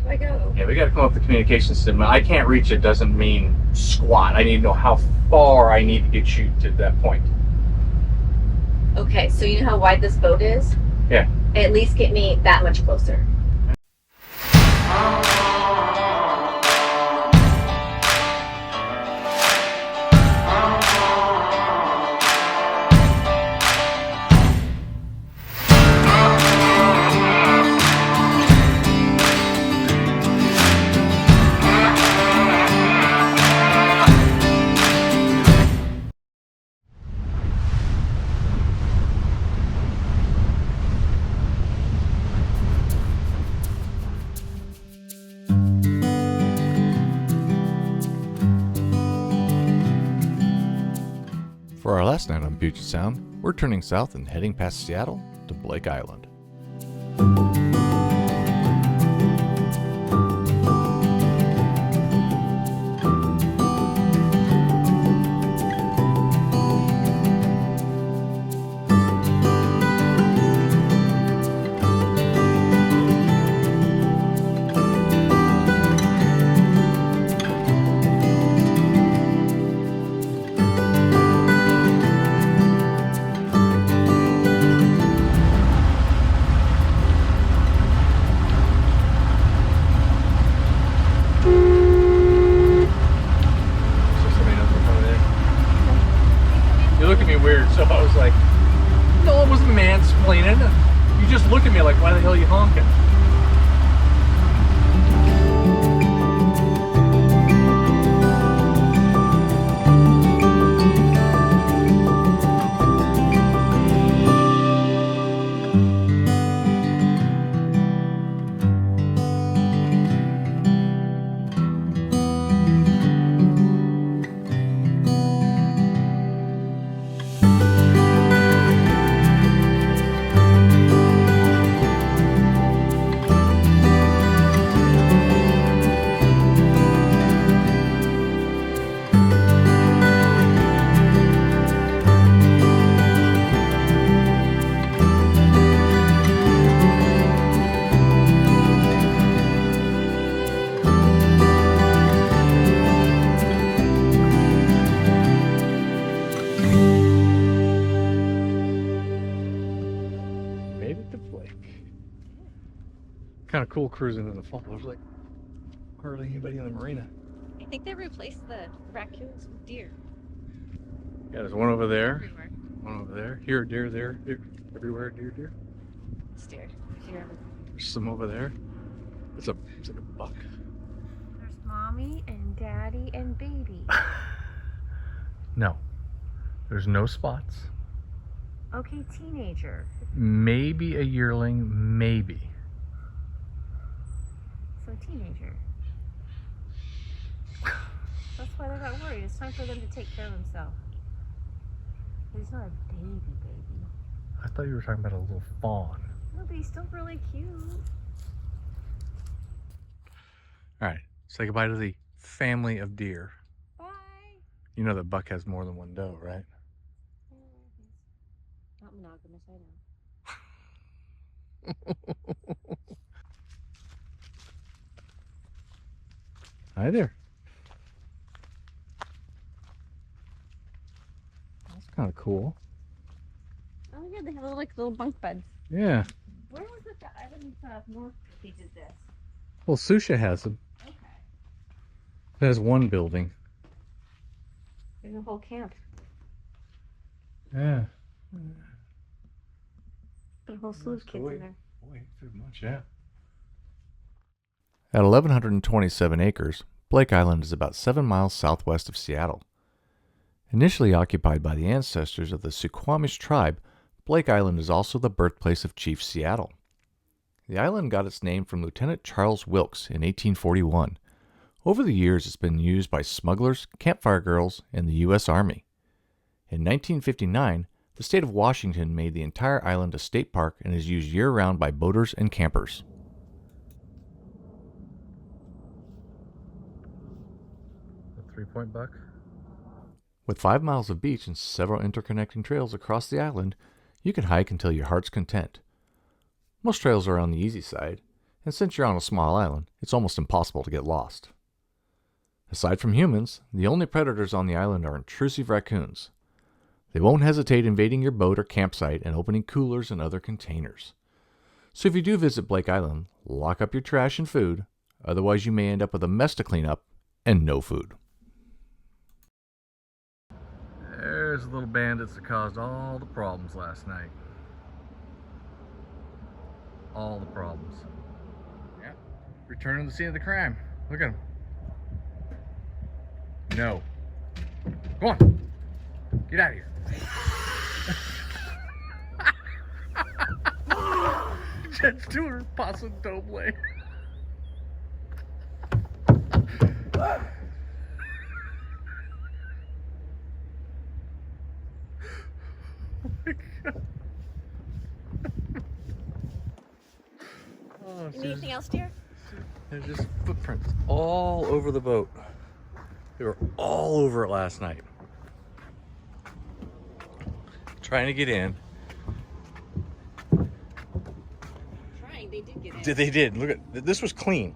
I go? Yeah, we got to come up with the communication system. I can't reach it doesn't mean squat. I need to know how far I need to get you to that point. Okay, so you know how wide this boat is? Yeah. At least get me that much closer. For our last night on Puget Sound, we're turning south and heading past Seattle to Blake Island. So I was like, no, it wasn't mansplaining. You just looked at me like, why the hell are you honking? Kind of cool cruising in the fall. There's like hardly anybody in the marina. I think they replaced the raccoons with deer. Yeah, there's one over there. Everywhere. One over there. Here, deer, there. Deer. Everywhere, deer, deer. It's deer. Deer. There's some over there. It's like a buck. There's mommy and daddy and baby. No. There's no spots. Okay, teenager. Maybe a yearling, maybe. So teenager. That's why they got worried. It's time for them to take care of themselves. He's not a baby. I thought you were talking about a little fawn. No, but he's still really cute. All right, say goodbye to the family of deer. Bye. You know that buck has more than one doe, right? Not monogamous, I know. Hi there. That's kind of cool. Oh yeah, they have little bunk beds. Yeah. Where was it that island north they did this? Well, Susha has them. Okay. It has one building. There's a whole camp. Yeah. Put a whole slew of kids in there. Boy, pretty much, yeah. At 1,127 acres, Blake Island is about 7 miles southwest of Seattle. Initially occupied by the ancestors of the Suquamish tribe, Blake Island is also the birthplace of Chief Seattle. The island got its name from Lieutenant Charles Wilkes in 1841. Over the years, it's been used by smugglers, campfire girls, and the U.S. Army. In 1959, the state of Washington made the entire island a state park and is used year-round by boaters and campers. A 3-point buck? With 5 miles of beach and several interconnecting trails across the island, you can hike until your heart's content. Most trails are on the easy side, and since you're on a small island, it's almost impossible to get lost. Aside from humans, the only predators on the island are intrusive raccoons. They won't hesitate invading your boat or campsite and opening coolers and other containers. So if you do visit Blake Island, lock up your trash and food, otherwise you may end up with a mess to clean up and no food. There's the little bandits that caused all the problems last night. All the problems. Yeah, returning to the scene of the crime. Look at them. No. Go on. Get out of here. Jen's doing her paso doble. You need anything else, dear? There's just footprints all over the boat. They were all over it last night. Trying to get in. Trying, they did get in. They did. Look at this was clean.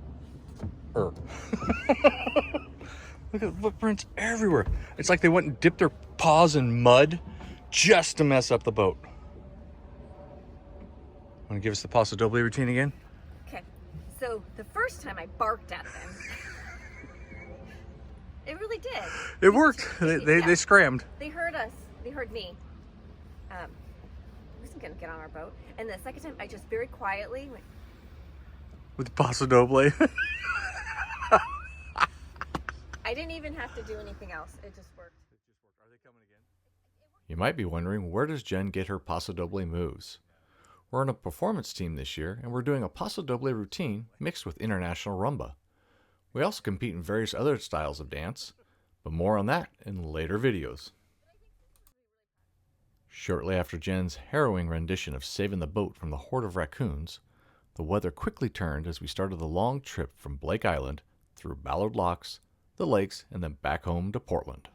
Look at the footprints everywhere. It's like they went and dipped their paws in mud just to mess up the boat. Want to give us the paso doble routine again? Okay, so the first time I barked at them, it really did. It worked. They scrammed. They heard us. They heard me. I wasn't gonna get on our boat. And the second time, I just very quietly went with the paso doble. I didn't even have to do anything else. It just worked. Are they coming again? You might be wondering, where does Jen get her paso doble moves? We're on a performance team this year, and we're doing a paso doble routine mixed with international rumba. We also compete in various other styles of dance, but more on that in later videos. Shortly after Jen's harrowing rendition of saving the boat from the horde of raccoons, the weather quickly turned as we started the long trip from Blake Island through Ballard Locks, the lakes, and then back home to Portland.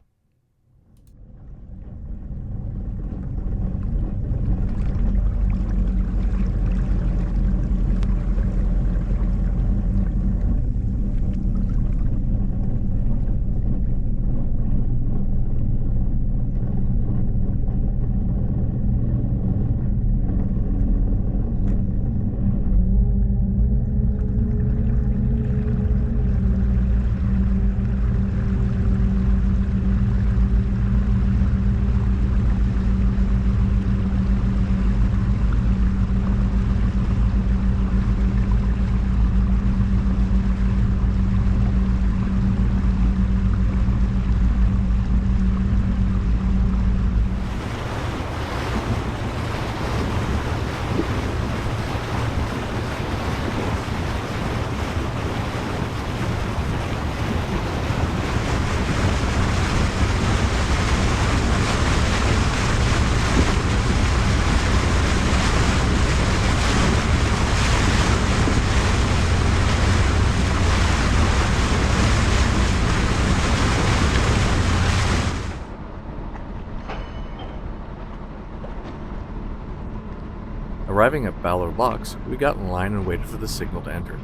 Arriving at Ballard Locks, we got in line and waited for the signal to enter.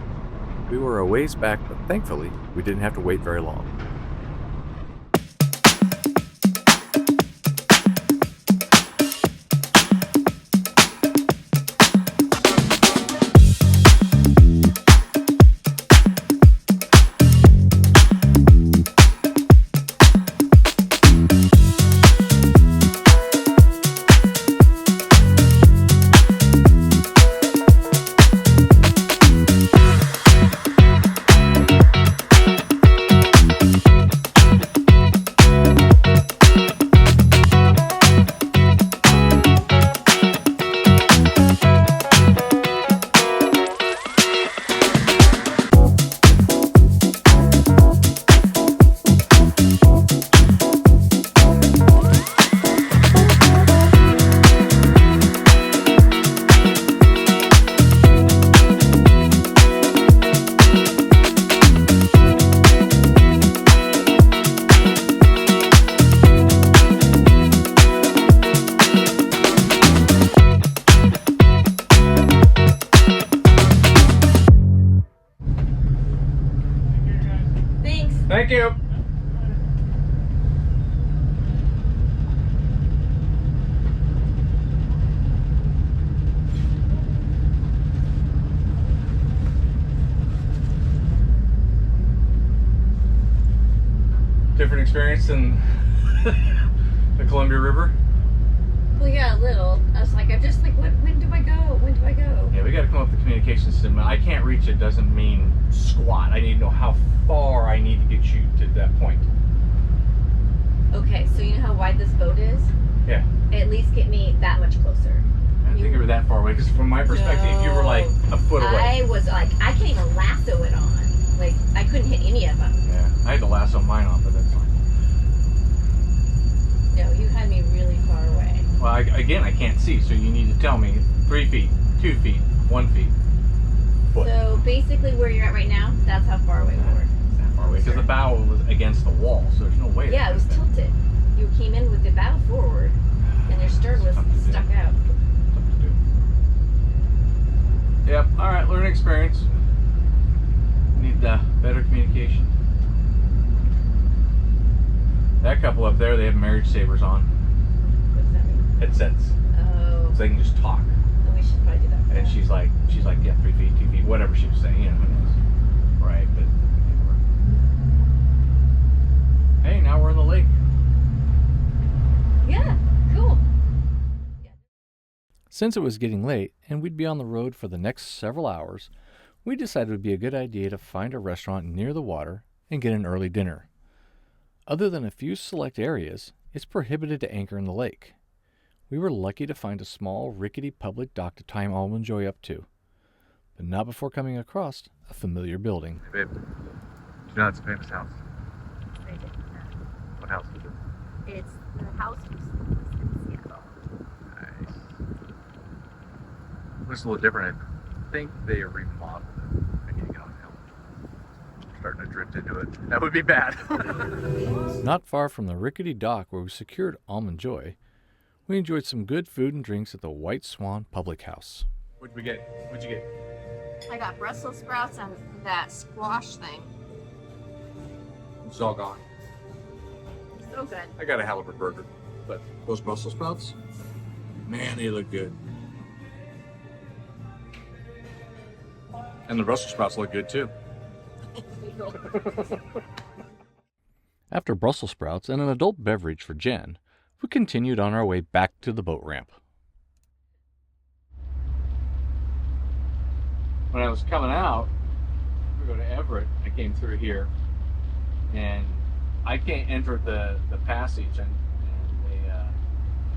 We were a ways back, but thankfully, we didn't have to wait very long. Thank you. Different experience than the Columbia River. Well, yeah, a little. I was like, when do I go? When do I go? Yeah, we got to come up with a communication system. I can't reach it doesn't mean squat. I need to know how far I need to get you to that point. Okay, so you know how wide this boat is? Yeah. At least get me that much closer. I didn't think you were that far away, because from my perspective, you were like a foot away. I was like, I can't even lasso it on. Like, I couldn't hit any of them. Yeah, I had to lasso mine on, but that's fine. No, you had me really far away. Well, again, I can't see, so you need to tell me 3 feet, 2 feet, 1 feet. Foot. So basically where you're at right now, that's how far away we were. It's that far away, because the bow was against the wall, so there's no way. Yeah, it was tilted. You came in with the bow forward, and your stern was stuck out. Something to do. Yep, alright, learning experience. Need better communication. That couple up there, they have marriage savers on. What does that mean? Headsets. Oh, So they can just talk. we should probably do that. And she's like, yeah, 3 feet, 2 feet, whatever she was saying, you know, who knows. Right, but hey, now we're in the lake. Yeah, cool. Since it was getting late and we'd be on the road for the next several hours, we decided it would be a good idea to find a restaurant near the water and get an early dinner. Other than a few select areas, it's prohibited to anchor in the lake. We were lucky to find a small, rickety public dock to time Almond Joy up to, but not before coming across a familiar building. Hey, babe, do you know it's a famous house? What house is it? It's the house in Seattle. Nice. Looks a little different. I think they remodeled it. I need to get on the hill. I'm starting to drift into it. That would be bad. Not far from the rickety dock where we secured Almond Joy, we enjoyed some good food and drinks at the White Swan Public House. What'd we get? What'd you get? I got Brussels sprouts and that squash thing. It's all gone. So good. I got a halibut burger, but those Brussels sprouts, man, they look good. And the Brussels sprouts look good too. After Brussels sprouts and an adult beverage for Jen, we continued on our way back to the boat ramp. When I was coming out, we go to Everett. I came through here, and I can't enter the passage, and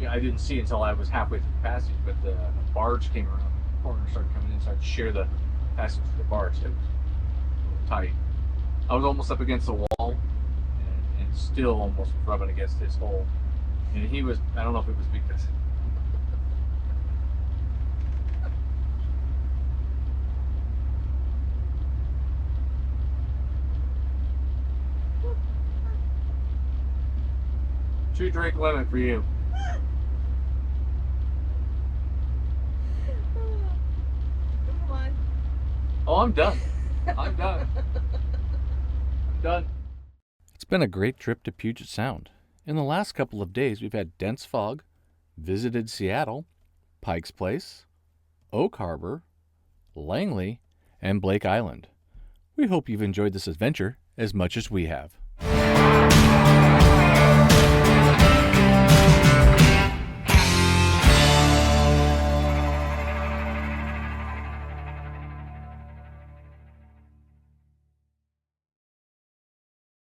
I didn't see until I was halfway through the passage. But the barge came around the corner and started coming in, so I'd share the passage to the barge. It was a little tight. I was almost up against the wall, and still almost rubbing against his hole. And he was, I don't know if it was because. Two-drink limit for you. Come on. Oh, I'm done. I'm done. I'm done. It's been a great trip to Puget Sound. In the last couple of days, we've had dense fog, visited Seattle, Pike's Place, Oak Harbor, Langley, and Blake Island. We hope you've enjoyed this adventure as much as we have.